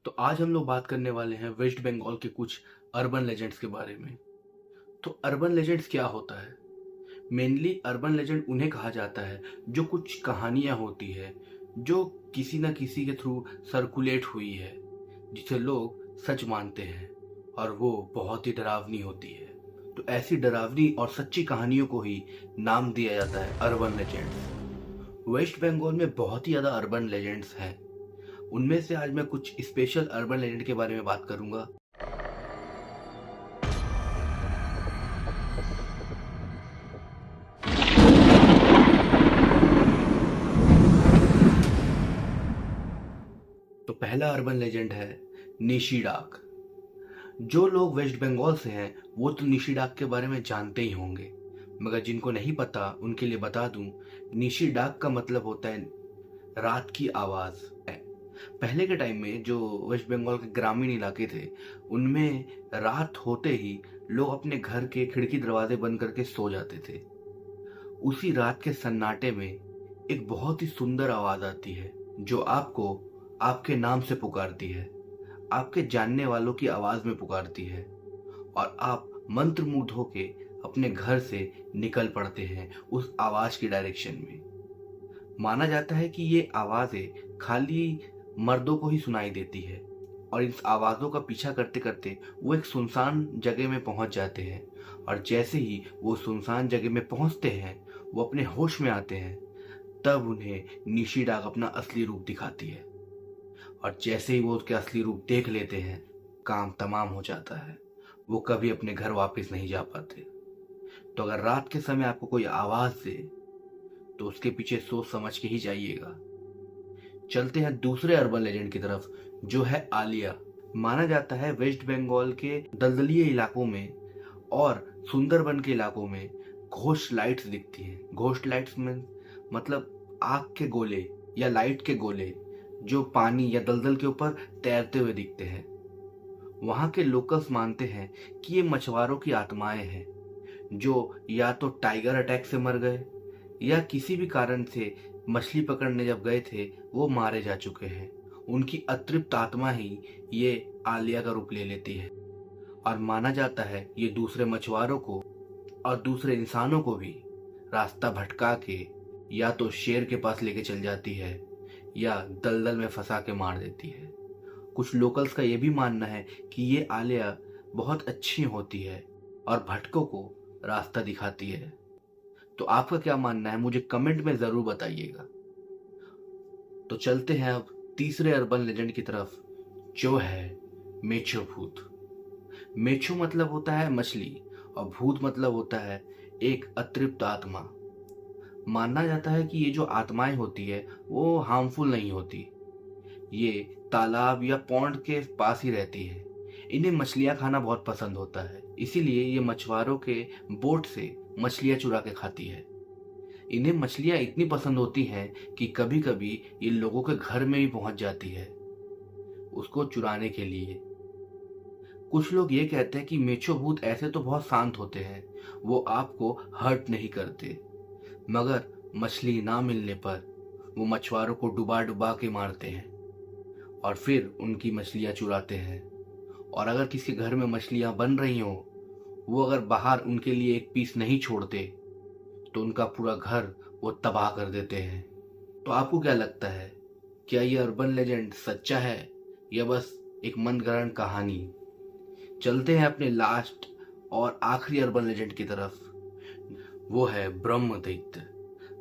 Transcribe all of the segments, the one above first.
तो आज हम लोग बात करने वाले हैं वेस्ट बंगाल के कुछ अर्बन लेजेंड्स के बारे में। तो अर्बन लेजेंड्स क्या होता है? मेनली अर्बन लेजेंड उन्हें कहा जाता है जो कुछ कहानियां होती है जो किसी न किसी के थ्रू सर्कुलेट हुई है, जिसे लोग सच मानते हैं और वो बहुत ही डरावनी होती है। तो ऐसी डरावनी और सच्ची कहानियों को ही नाम दिया जाता है अर्बन लेजेंड्स। वेस्ट बंगाल में बहुत ही ज़्यादा अर्बन लेजेंड्स हैं। उनमें से आज मैं कुछ स्पेशल अर्बन लेजेंड के बारे में बात करूंगा। तो पहला अर्बन लेजेंड है निशी डाक। जो लोग वेस्ट बंगाल से हैं वो तो निशी डाक के बारे में जानते ही होंगे, मगर जिनको नहीं पता उनके लिए बता दूं, निशी डाक का मतलब होता है रात की आवाज़। पहले के टाइम में जो वेस्ट बंगाल के ग्रामीण इलाके थे उनमें रात होते ही लोग अपने घर के खिड़की दरवाजे बंद करके सो जाते थे। उसी रात के सन्नाटे में एक बहुत ही सुंदर आवाज आती है जो आपको आपके नाम से पुकारती है, आपके जानने वालों की आवाज में पुकारती है और आप मंत्रमुग्ध होके अपने घर से निकल पड़ते हैं उस आवाज की डायरेक्शन में। माना जाता है कि ये आवाजें खाली मर्दों को ही सुनाई देती है और इस आवाज़ों का पीछा करते करते वो एक सुनसान जगह में पहुंच जाते हैं और जैसे ही वो सुनसान जगह में पहुंचते हैं, वो अपने होश में आते हैं, तब उन्हें निशी डाक अपना असली रूप दिखाती है और जैसे ही वो उसके असली रूप देख लेते हैं, काम तमाम हो जाता है। वो कभी अपने घर वापस नहीं जा पाते। तो अगर रात के समय आपको कोई आवाज़ दे तो उसके पीछे सोच समझ के ही जाइएगा। चलते हैं दूसरे अर्बन लेजेंड की तरफ जो है आलिया। माना जाता है वेस्ट बंगाल के दलदलीय इलाकों में और सुंदरबन के इलाकों में घोस्ट लाइट्स दिखती हैं। घोस्ट लाइट्स में मतलब आग के गोले या लाइट के गोले जो पानी या दलदल के ऊपर तैरते हुए दिखते हैं। वहाँ के लोकल्स मानते हैं कि ये मछुआरों की आत्माएं हैं जो या तो टाइगर अटैक से मर गए या किसी भी कारण से मछली पकड़ने जब गए थे वो मारे जा चुके हैं। उनकी अतृप्त आत्मा ही ये आलिया का रूप ले लेती है और माना जाता है ये दूसरे मछुआरों को और दूसरे इंसानों को भी रास्ता भटका के या तो शेर के पास लेके चल जाती है या दलदल में फंसा के मार देती है। कुछ लोकल्स का ये भी मानना है कि ये आलिया बहुत अच्छी होती है और भटकों को रास्ता दिखाती है। तो आपका क्या मानना है मुझे कमेंट में जरूर बताइएगा। तो चलते हैं अब तीसरे अर्बन लेजेंड की तरफ जो है मेछो भूत। मेछो मतलब होता है मछली और भूत मतलब होता है एक अतृप्त आत्मा। माना जाता है कि ये जो आत्माएं होती है वो हार्मफुल नहीं होती। ये तालाब या पौंड के पास ही रहती है। इन्हें मछलियां खाना बहुत पसंद होता है, इसीलिए ये मछुआरों के बोट से मछलियां चुरा के खाती है। इन्हें मछलियां इतनी पसंद होती हैं कि कभी कभी ये लोगों के घर में भी पहुंच जाती है उसको चुराने के लिए। कुछ लोग ये कहते हैं कि मेछो भूत ऐसे तो बहुत शांत होते हैं, वो आपको हर्ट नहीं करते, मगर मछली ना मिलने पर वो मछुआरों को डुबा डुबा के मारते हैं और फिर उनकी मछलियां चुराते हैं। और अगर किसी घर में मछलियां बन रही हों, वो अगर बाहर उनके लिए एक पीस नहीं छोड़ते तो उनका पूरा घर वो तबाह कर देते हैं। तो आपको क्या लगता है, क्या ये अर्बन लेजेंड सच्चा है या बस एक मनगढ़ंत कहानी? चलते हैं अपने लास्ट और आखिरी अर्बन लेजेंड की तरफ, वो है ब्रह्म दैत्य।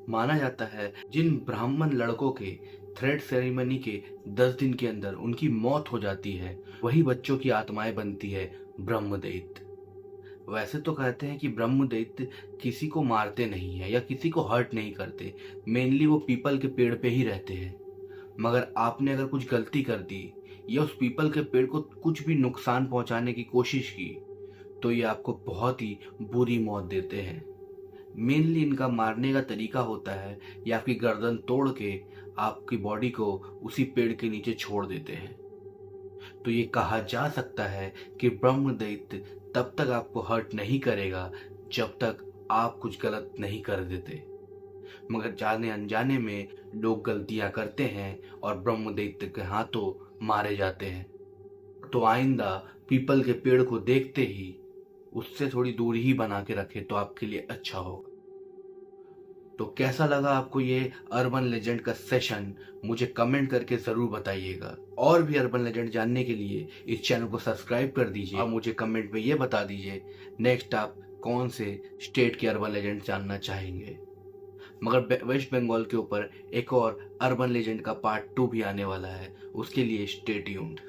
माना जाता है जिन ब्राह्मण लड़कों के थ्रेड सेरेमनी के 10 दिन के अंदर उनकी मौत हो जाती है, वही बच्चों की आत्माएं बनती है ब्रह्म दैत्य। वैसे तो कहते हैं कि ब्रह्म दैत्य किसी को मारते नहीं है या किसी को हर्ट नहीं करते, मेनली वो पीपल के पेड़ पे ही रहते हैं। मगर आपने अगर कुछ गलती कर दी या उस पीपल के पेड़ को कुछ भी नुकसान पहुंचाने की कोशिश की तो ये आपको बहुत ही बुरी मौत देते हैं। मेनली इनका मारने का तरीका होता है ये आपकी गर्दन तोड़ के आपकी बॉडी को उसी पेड़ के नीचे छोड़ देते हैं। तो ये कहा जा सकता है कि ब्रह्म दैत्य तब तक आपको हर्ट नहीं करेगा जब तक आप कुछ गलत नहीं कर देते, मगर जाने अनजाने में लोग गलतियां करते हैं और ब्रह्म दैत्य के हाथों मारे जाते हैं। तो आइंदा पीपल के पेड़ को देखते ही उससे थोड़ी दूरी ही बना के रखे तो आपके लिए अच्छा होगा। तो कैसा लगा आपको ये अर्बन लेजेंड का सेशन, मुझे कमेंट करके ज़रूर बताइएगा। और भी अर्बन लेजेंड जानने के लिए इस चैनल को सब्सक्राइब कर दीजिए और मुझे कमेंट में ये बता दीजिए नेक्स्ट आप कौन से स्टेट के अर्बन लेजेंड जानना चाहेंगे। मगर वेस्ट बंगाल के ऊपर एक और अर्बन लेजेंड का पार्ट 2 भी आने वाला है, उसके लिए स्टे ट्यून्ड।